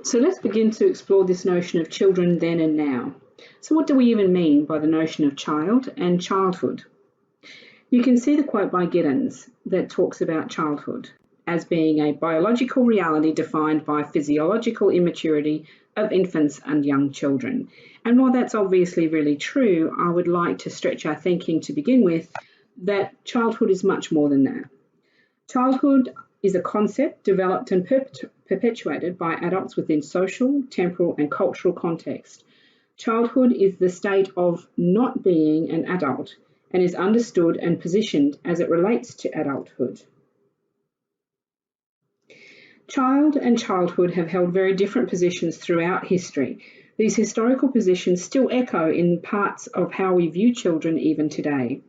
So let's begin to explore this notion of children then and now. So what do we even mean by the notion of child and childhood? You can see the quote by Giddens that talks about childhood as being a biological reality defined by physiological immaturity of infants and young children. And while that's obviously really true, I would like to stretch our thinking to begin with that childhood is much more than that. Childhood is a concept developed and perpetuated by adults within social, temporal, and cultural context. Childhood is the state of not being an adult and is understood and positioned as it relates to adulthood. Child and childhood have held very different positions throughout history. These historical positions still echo in parts of how we view children even today.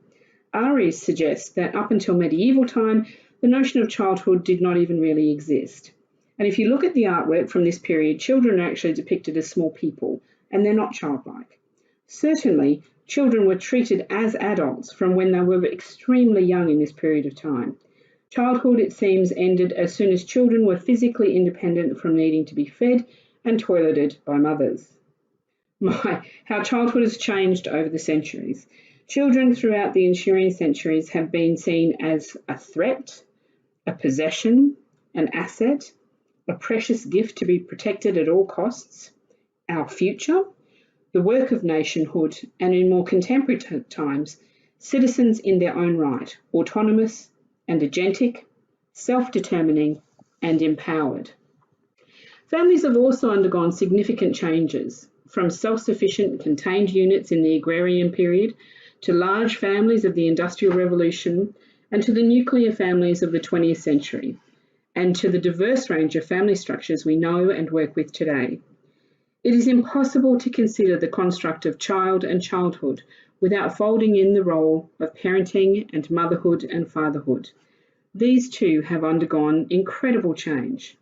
Aries suggests that up until medieval time, the notion of childhood did not even really exist. And if you look at the artwork from this period, children are actually depicted as small people, and they're not childlike. Certainly, children were treated as adults from when they were extremely young in this period of time. Childhood, it seems, ended as soon as children were physically independent from needing to be fed and toileted by mothers. How childhood has changed over the centuries. Children throughout the ensuing centuries have been seen as a threat, a possession, an asset, a precious gift to be protected at all costs, our future, the work of nationhood, and in more contemporary times, citizens in their own right, autonomous and agentic, self-determining and empowered. Families have also undergone significant changes, from self-sufficient contained units in the agrarian period to large families of the Industrial Revolution and to the nuclear families of the 20th century, and to the diverse range of family structures we know and work with today. It is impossible to consider the construct of child and childhood without folding in the role of parenting and motherhood and fatherhood. These two have undergone incredible change.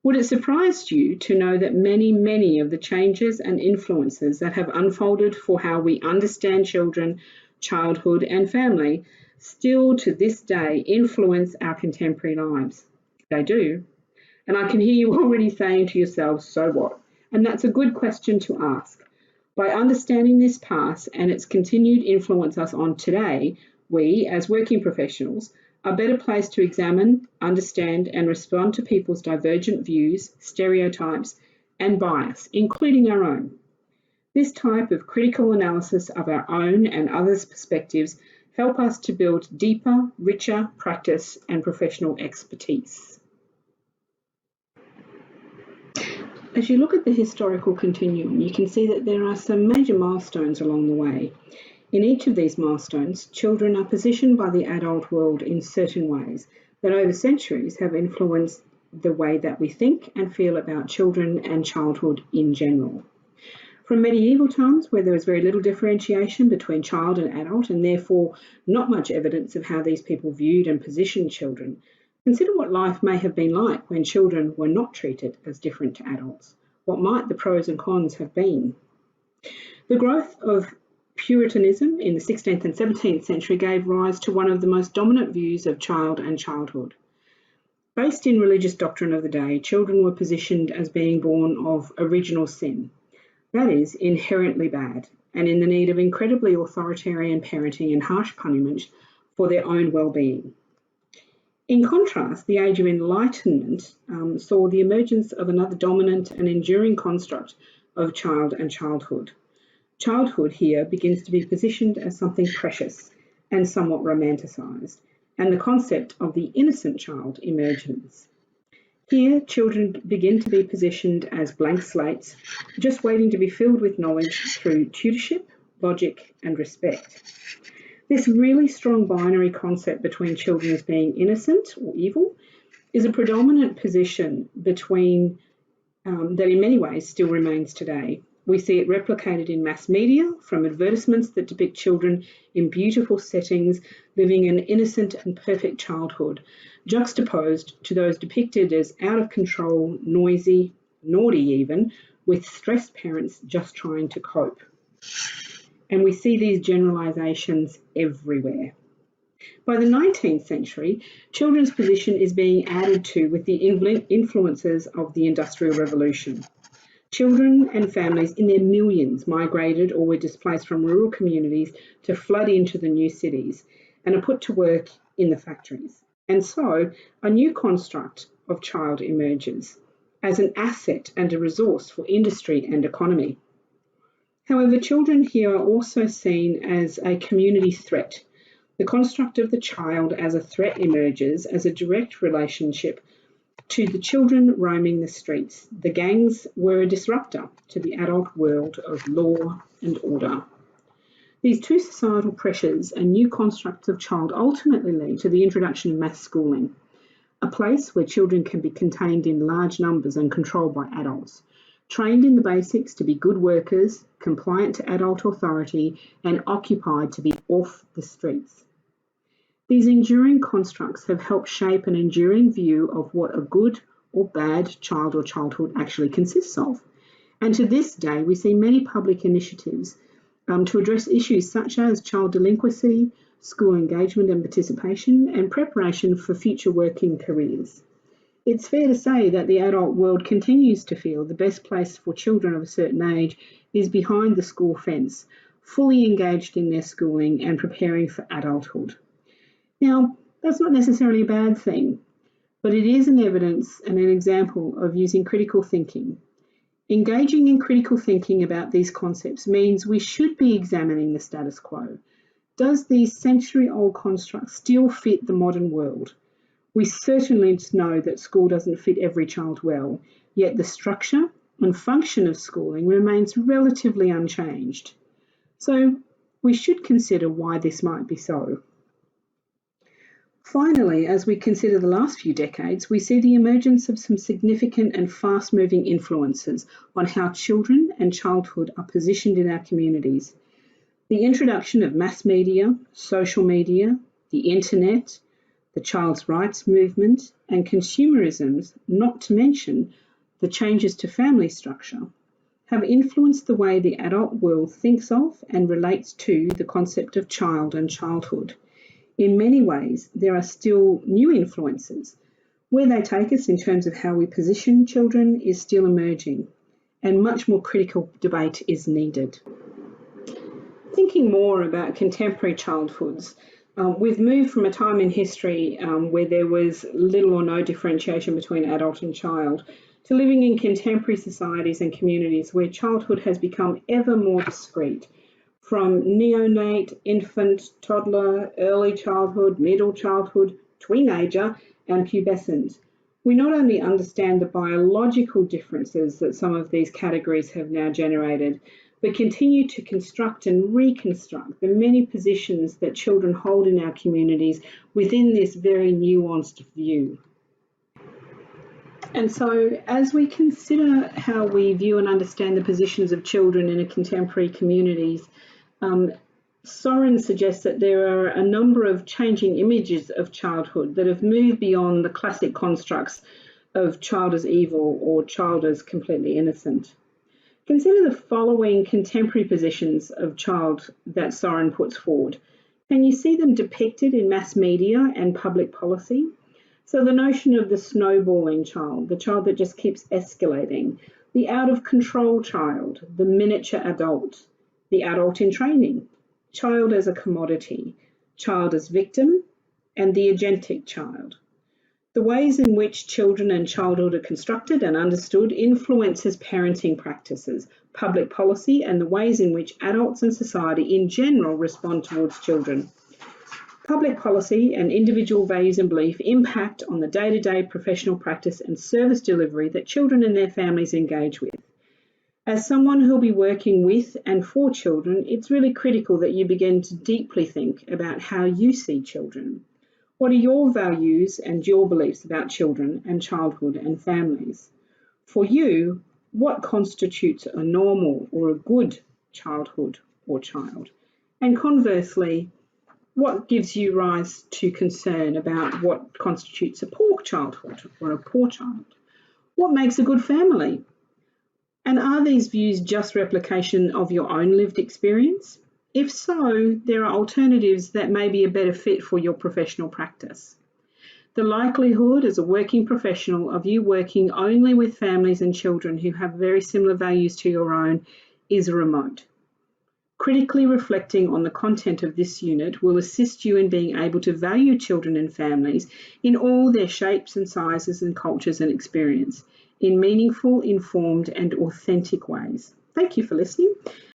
Would it surprise you to know that many of the changes and influences that have unfolded for how we understand children, childhood, and family still to this day influence our contemporary lives? They do. And I can hear you already saying to yourselves, so what? And that's a good question to ask. By understanding this past and its continued influence us on today, we, as working professionals, are better placed to examine, understand, and respond to people's divergent views, stereotypes, and bias, including our own. This type of critical analysis of our own and others' perspectives help us to build deeper, richer practice and professional expertise. As you look at the historical continuum, you can see that there are some major milestones along the way. In each of these milestones, children are positioned by the adult world in certain ways that over centuries have influenced the way that we think and feel about children and childhood in general. From medieval times, where there was very little differentiation between child and adult, and therefore not much evidence of how these people viewed and positioned children, consider what life may have been like when children were not treated as different to adults. What might the pros and cons have been? The growth of Puritanism in the 16th and 17th century gave rise to one of the most dominant views of child and childhood. Based in religious doctrine of the day, children were positioned as being born of original sin, that is, inherently bad, and in the need of incredibly authoritarian parenting and harsh punishment for their own well-being. In contrast, the Age of Enlightenment saw the emergence of another dominant and enduring construct of child and childhood. Childhood here begins to be positioned as something precious and somewhat romanticised, and the concept of the innocent child emerges. Here, children begin to be positioned as blank slates, just waiting to be filled with knowledge through tutorship, logic, and respect. This really strong binary concept between children as being innocent or evil is a predominant position between that in many ways still remains today. We see it replicated in mass media, from advertisements that depict children in beautiful settings living an innocent and perfect childhood, juxtaposed to those depicted as out of control, noisy, naughty even, with stressed parents just trying to cope. And we see these generalisations everywhere. By the 19th century, children's position is being added to with the influences of the Industrial Revolution. Children and families in their millions migrated or were displaced from rural communities to flood into the new cities and are put to work in the factories. And so a new construct of child emerges as an asset and a resource for industry and economy. However, children here are also seen as a community threat. The construct of the child as a threat emerges as a direct relationship to the children roaming the streets. The gangs were a disruptor to the adult world of law and order. These two societal pressures and new constructs of child ultimately lead to the introduction of mass schooling, a place where children can be contained in large numbers and controlled by adults, trained in the basics to be good workers, compliant to adult authority, and occupied to be off the streets. These enduring constructs have helped shape an enduring view of what a good or bad child or childhood actually consists of. And to this day, we see many public initiatives to address issues such as child delinquency, school engagement and participation, and preparation for future working careers. It's fair to say that the adult world continues to feel the best place for children of a certain age is behind the school fence, fully engaged in their schooling and preparing for adulthood. Now, that's not necessarily a bad thing, but it is an evidence and an example of using critical thinking. Engaging in critical thinking about these concepts means we should be examining the status quo. Does these century-old constructs still fit the modern world? We certainly know that school doesn't fit every child well, yet the structure and function of schooling remains relatively unchanged. So we should consider why this might be so. Finally, as we consider the last few decades, we see the emergence of some significant and fast-moving influences on how children and childhood are positioned in our communities. The introduction of mass media, social media, the internet, the child's rights movement, and consumerisms, not to mention the changes to family structure, have influenced the way the adult world thinks of and relates to the concept of child and childhood. In many ways, there are still new influences. Where they take us in terms of how we position children is still emerging, and much more critical debate is needed. Thinking more about contemporary childhoods, we've moved from a time in history where there was little or no differentiation between adult and child to living in contemporary societies and communities where childhood has become ever more discrete. From neonate, infant, toddler, early childhood, middle childhood, teenager, and pubescent. We not only understand the biological differences that some of these categories have now generated, but continue to construct and reconstruct the many positions that children hold in our communities within this very nuanced view. And so, as we consider how we view and understand the positions of children in a contemporary communities, Soren suggests that there are a number of changing images of childhood that have moved beyond the classic constructs of child as evil or child as completely innocent. Consider the following contemporary positions of child that Soren puts forward. Can you see them depicted in mass media and public policy? So the notion of the snowballing child, the child that just keeps escalating, the out of control child, the miniature adult, the adult in training, child as a commodity, child as victim, and the agentic child. The ways in which children and childhood are constructed and understood influences parenting practices, public policy, and the ways in which adults and society in general respond towards children. Public policy and individual values and belief impact on the day-to-day professional practice and service delivery that children and their families engage with. As someone who'll be working with and for children, it's really critical that you begin to deeply think about how you see children. What are your values and your beliefs about children and childhood and families? For you, what constitutes a normal or a good childhood or child? And conversely, what gives you rise to concern about what constitutes a poor childhood or a poor child? What makes a good family? And are these views just replication of your own lived experience? If so, there are alternatives that may be a better fit for your professional practice. The likelihood as a working professional of you working only with families and children who have very similar values to your own is remote. Critically reflecting on the content of this unit will assist you in being able to value children and families in all their shapes and sizes and cultures and experience in meaningful, informed and authentic ways. Thank you for listening.